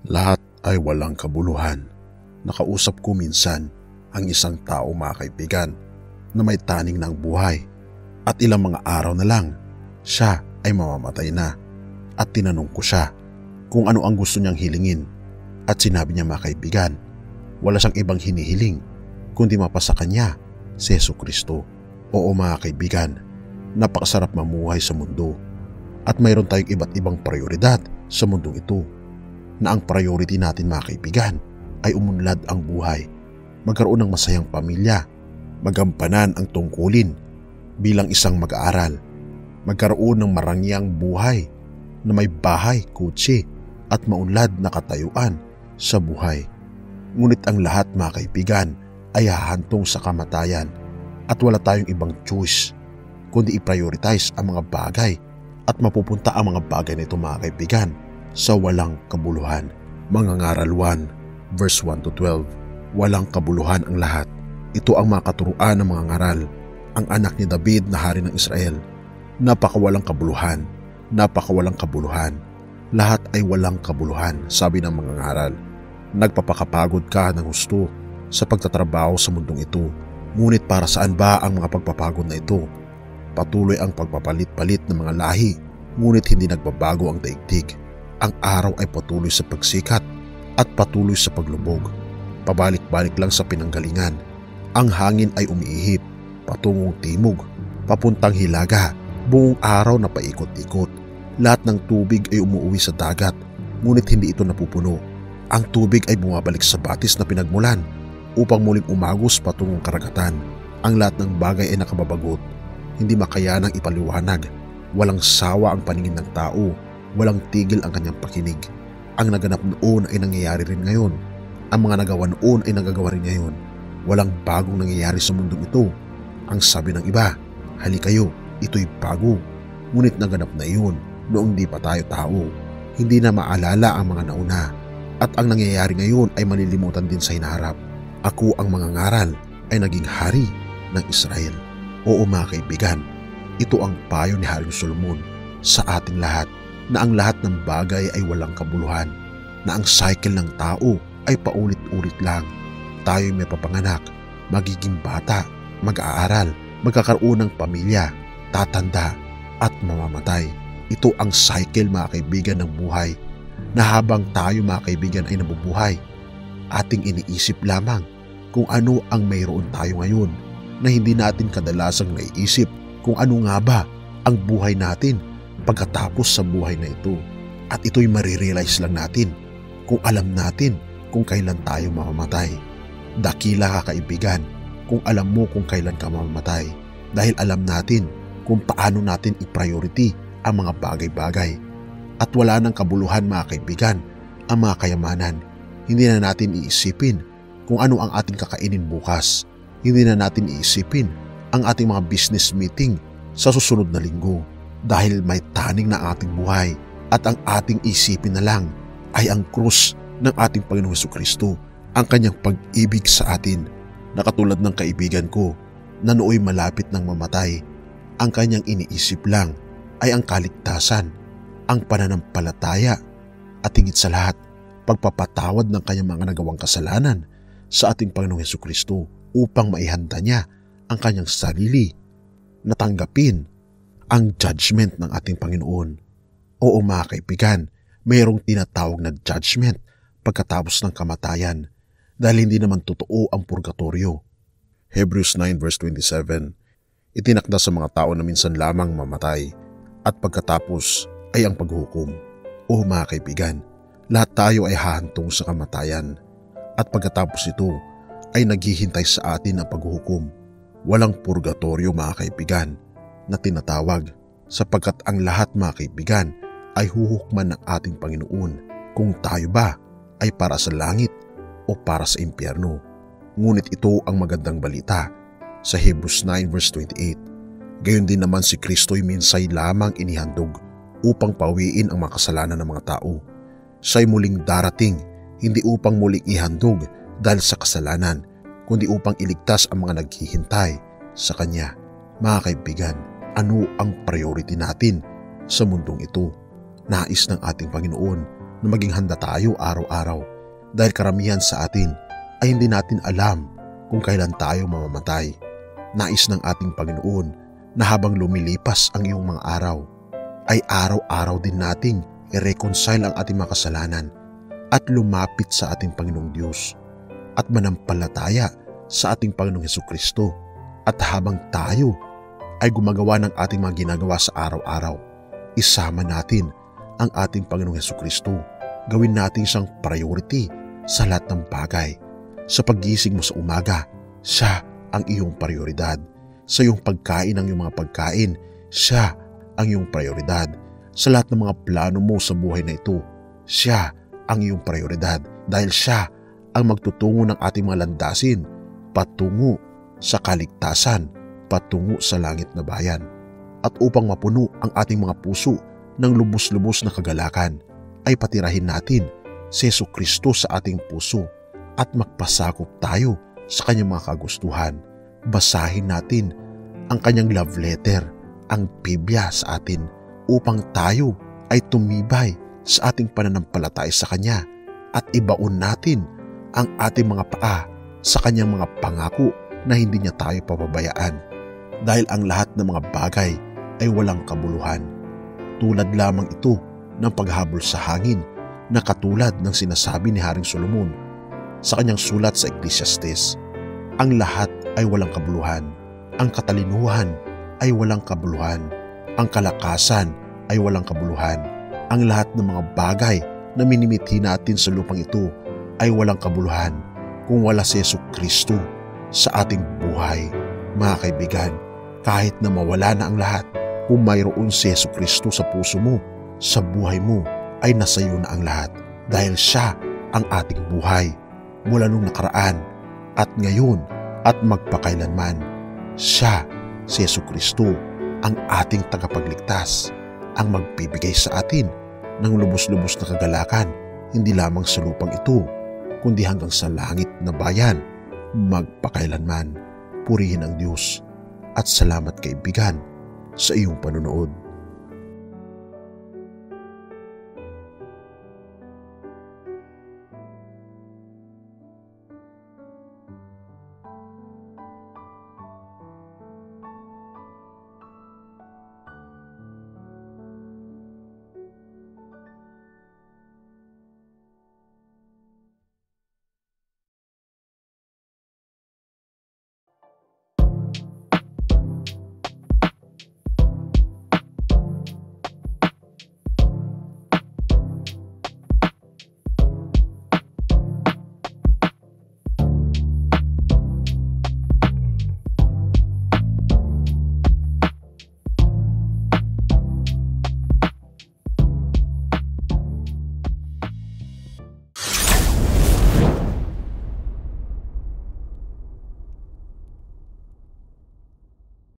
Lahat ay walang kabuluhan. Nakausap ko minsan ang isang tao, mga kaibigan, na may taning ng buhay at ilang mga araw na lang siya ay mamamatay na. At tinanong ko siya kung ano ang gusto niyang hilingin at sinabi niya, mga kaibigan, wala siyang ibang hinihiling kundi mapasa kanya si Jesucristo. Oo mga kaibigan, napakasarap mamuhay sa mundo at mayroon tayong iba't ibang prioridad sa mundong ito, na ang priority natin, mga kaibigan, ay umunlad ang buhay, magkaroon ng masayang pamilya, magampanan ang tungkulin bilang isang mag-aaral, magkaroon ng marangyang buhay na may bahay, kotse at maunlad na katayuan sa buhay. Ngunit ang lahat, mga kaibigan, ay hahantong sa kamatayan at wala tayong ibang choice kundi i-prioritize ang mga bagay at mapupunta ang mga bagay na ito, mga kaibigan, sa walang kabuluhan. Mangangaral 1 verse 1 to 12. Walang kabuluhan ang lahat. Ito ang mga katuruan ng mga ngaral, ang anak ni David na hari ng Israel. Napakawalang kabuluhan, napakawalang kabuluhan. Lahat ay walang kabuluhan, sabi ng mga ngaral. Nagpapakapagod ka ng husto sa pagtatrabaho sa mundong ito. Ngunit para saan ba ang mga pagpapagod na ito? Patuloy ang pagpapalit-palit ng mga lahi, ngunit hindi nagbabago ang daigdig. Ang araw ay patuloy sa pagsikat at patuloy sa paglubog. Pabalik-balik lang sa pinanggalingan. Ang hangin ay umiihip patungong timog, papuntang hilaga, buong araw na paikot-ikot. Lahat ng tubig ay umuuwi sa dagat, ngunit hindi ito napupuno. Ang tubig ay bumabalik sa batis na pinagmulan upang muling umagos patungong karagatan. Ang lahat ng bagay ay nakababagot, hindi makayanang ipaliwanag. Walang sawa ang paningin ng tao, walang tigil ang kanyang pakinig. Ang naganap noon ay nangyayari rin ngayon. Ang mga nagawa noon ay nagagawa rin ngayon. Walang bagong nangyayari sa mundong ito. Ang sabi ng iba, halikayo, ito'y bago. Ngunit naganap na iyon noong di pa tayo tao. Hindi na maalala ang mga nauna. At ang nangyayari ngayon ay malilimutan din sa hinaharap. Ako ang mga ngaral ay naging hari ng Israel. Oo mga kaibigan, ito ang payo ni Haring Solomon sa ating lahat, na ang lahat ng bagay ay walang kabuluhan, na ang cycle ng tao ay paulit-ulit lang. Tayo'y may papanganak, magiging bata, mag-aaral, magkakaroon ng pamilya, tatanda at mamamatay. Ito ang cycle, mga kaibigan, ng buhay, na habang tayo, mga kaibigan, ay nabubuhay, ating iniisip lamang kung ano ang mayroon tayo ngayon, na hindi natin kadalasang naiisip kung ano nga ba ang buhay natin pagkatapos sa buhay na ito. At ito'y marirealize lang natin kung alam natin kung kailan tayo mamamatay. Dakila ka, kaibigan, kung alam mo kung kailan ka mamamatay, dahil alam natin kung paano natin i-priority ang mga bagay-bagay. At wala ng kabuluhan, mga kaibigan, ang mga kayamanan. Hindi na natin iisipin kung ano ang ating kakainin bukas. Hindi na natin iisipin ang ating mga business meeting sa susunod na linggo, dahil may taning na ating buhay at ang ating isipin na lang ay ang krus ng ating Panginoong Jesucristo, ang kanyang pag-ibig sa atin, na katulad ng kaibigan ko na nooy malapit ng mamatay. Ang kanyang iniisip lang ay ang kaligtasan, ang pananampalataya at higit sa lahat, pagpapatawad ng kanyang mga nagawang kasalanan sa ating Panginoong Jesucristo, upang maihanda niya ang kanyang sarili na tanggapin ang judgment ng ating Panginoon. Oo mga kaibigan, mayroong tinatawag na judgment pagkatapos ng kamatayan, dahil hindi naman totoo ang purgatorio. Hebrews 9 verse 27, itinakda sa mga tao na minsan lamang mamatay at pagkatapos ay ang paghukom. Oo mga kaibigan, lahat tayo ay hahantong sa kamatayan at pagkatapos ito ay naghihintay sa atin ang paghukom. Walang purgatorio, mga kaibigan, na tinatawag, sapagkat ang lahat, mga kaibigan, ay huhukman ng ating Panginoon kung tayo ba ay para sa langit o para sa impyerno. Ngunit ito ang magandang balita sa Hebrews 9 verse 28. Gayon din naman si Kristo'y minsay lamang inihandog upang pawiin ang mga kasalanan ng mga tao. Siya'y muling darating, hindi upang muling ihandog dahil sa kasalanan, kundi upang iligtas ang mga naghihintay sa Kanya. Mga kaibigan, ano ang priority natin sa mundong ito? Nais ng ating Panginoon na maging handa tayo araw-araw dahil karamihan sa atin ay hindi natin alam kung kailan tayo mamamatay. Nais ng ating Panginoon na habang lumilipas ang iyong mga araw, ay araw-araw din nating i-reconcile ang ating mga kasalanan at lumapit sa ating Panginoong Diyos at manampalataya sa ating Panginoong Hesukristo. At habang tayo ay gumagawa ng ating mga ginagawa sa araw-araw, isama natin ang ating Panginoong Hesukristo. Gawin natin siyang priority sa lahat ng bagay. Sa paggising mo sa umaga, siya ang iyong prioridad. Sa iyong pagkain ng iyong mga pagkain, siya ang iyong prioridad. Sa lahat ng mga plano mo sa buhay na ito, siya ang iyong prioridad dahil siya ang magtutungo ng ating mga landasin patungo sa kaligtasan, patungo sa langit na bayan. At upang mapuno ang ating mga puso ng lubos-lubos na kagalakan, ay patirahin natin si Hesukristo sa ating puso at magpasakop tayo sa kanyang mga kagustuhan. Basahin natin ang kanyang love letter, ang Biblia sa atin, upang tayo ay tumibay sa ating pananampalataya sa kanya at ibaon natin ang ating mga paa sa kanyang mga pangako na hindi niya tayo pababayaan. Dahil ang lahat ng mga bagay ay walang kabuluhan. Tulad lamang ito ng paghabol sa hangin na katulad ng sinasabi ni Haring Solomon sa kanyang sulat sa Ecclesiastes. Ang lahat ay walang kabuluhan. Ang katalinuhan ay walang kabuluhan. Ang kalakasan ay walang kabuluhan. Ang lahat ng mga bagay na minimithi natin sa lupang ito ay walang kabuluhan kung wala si Hesukristo sa ating buhay. Mga kaibigan, kahit na mawala na ang lahat, kung mayroon si Hesukristo sa puso mo, sa buhay mo, ay nasa iyo na ang lahat dahil siya ang ating buhay. Mula nung nakaraan at ngayon at magpakailanman, siya, si Hesukristo, ang ating tagapagligtas, ang magbibigay sa atin ng lubos-lubos na kagalakan, hindi lamang sa lupang ito, kundi hanggang sa langit na bayan, magpakailanman. Purihin ang Diyos at salamat kaibigan sa iyong panunood.